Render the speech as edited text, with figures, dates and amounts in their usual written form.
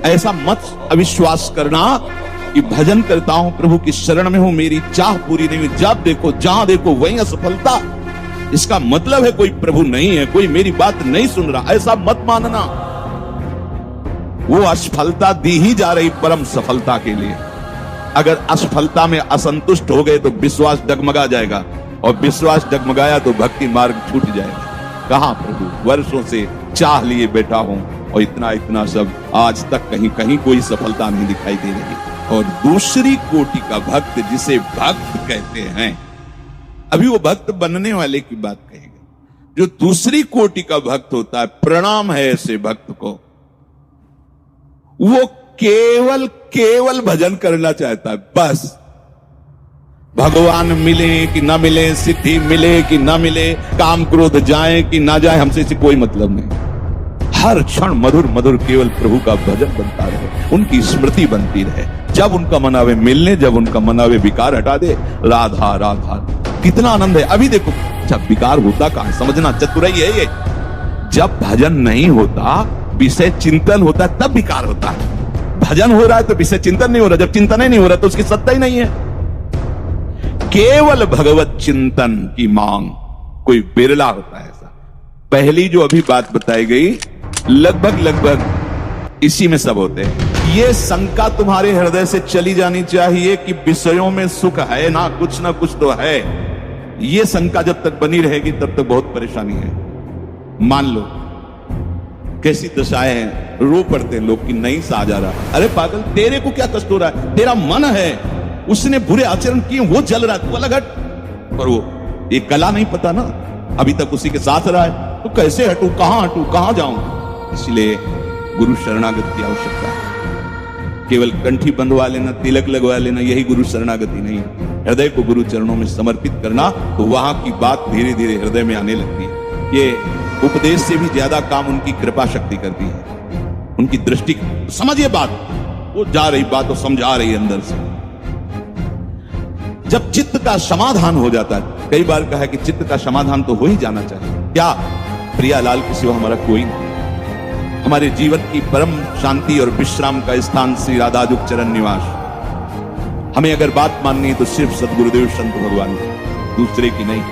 ऐसा मत अविश्वास करना कि भजन करता हूं, प्रभु की शरण में हूं, मेरी चाह पूरी नहीं हुई, जब देखो जहां देखो वहीं असफलता, इसका मतलब है कोई प्रभु नहीं है, कोई मेरी बात नहीं सुन रहा, ऐसा मत मानना। वो असफलता दी ही जा रही परम सफलता के लिए। अगर असफलता में असंतुष्ट हो गए तो विश्वास डगमगा जाएगा, और विश्वास डगमगाया तो भक्ति मार्ग छूट जाएगा। कहां प्रभु, वर्षों से चाह लिए बैठा हूं और इतना इतना सब, आज तक कहीं कहीं कोई सफलता नहीं दिखाई दे रही। और दूसरी कोटि का भक्त जिसे भक्त कहते हैं, अभी वो भक्त बनने वाले की बात कहेंगे, जो दूसरी कोटि का भक्त होता है, प्रणाम है ऐसे भक्त को, वो केवल केवल भजन करना चाहता है। बस भगवान मिले कि ना मिले, सिद्धि मिले कि ना मिले, काम क्रोध जाए कि ना जाए, हमसे इसे कोई मतलब नहीं। हर क्षण मधुर मधुर केवल प्रभु का भजन बनता रहे, उनकी स्मृति बनती रहे। जब उनका मनावे मिलने, जब उनका मनावे विकार हटा दे, राधा राधा, कितना आनंद है। अभी देखो, जब विकार होता कहां, समझना चतुराई है ये। जब भजन नहीं होता, विषय चिंतन होता है, तब विकार होता है। भजन हो रहा है तो विषय चिंतन नहीं हो रहा, जब चिंतन ही नहीं हो रहा तो उसकी सत्ता ही नहीं है। केवल भगवत चिंतन की मांग कोई बिरला होता है ऐसा। पहली जो अभी बात बताई गई, लगभग लगभग इसी में सब होते हैं। ये शंका तुम्हारे हृदय से चली जानी चाहिए कि विषयों में सुख है ना कुछ तो है। ये शंका जब तक बनी रहेगी तब तक बहुत परेशानी है। मान लो कैसी दशाएं हैं, रो पड़ते हैं लोग कि नहीं सा जा रहा। अरे पागल, तेरे को क्या कष्ट हो रहा है? तेरा मन है, उसने बुरे आचरण किए, वो जल रहा है, तू अलग हट। पर वो ये कला नहीं पता ना, अभी तक उसी के साथ रहा है, तो कैसे हटूं, कहां जाऊं? इसलिए गुरु शरणागति की आवश्यकता है। केवल कंठी बंधवा लेना, तिलक लगवा लेना, यही गुरु शरणागति नहीं। हृदय को गुरु चरणों में समर्पित करना, तो वहां की बात धीरे धीरे हृदय में आने लगती है। ये उपदेश से भी ज्यादा काम उनकी कृपा शक्ति करती है, उनकी दृष्टि। समझिए बात, वो जा रही बात तो समझा रही है अंदर से। जब चित्त का समाधान हो जाता है, कई बार कहा है कि चित्त का समाधान तो हो ही जाना चाहिए। क्या प्रियालाल के सिवा हमारा कोई नहीं। हमारे जीवन की परम शांति और विश्राम का स्थान श्री राधाजुग चरण निवास। हमें अगर बात माननी है तो सिर्फ सदगुरुदेव संत भगवान की, दूसरे की नहीं।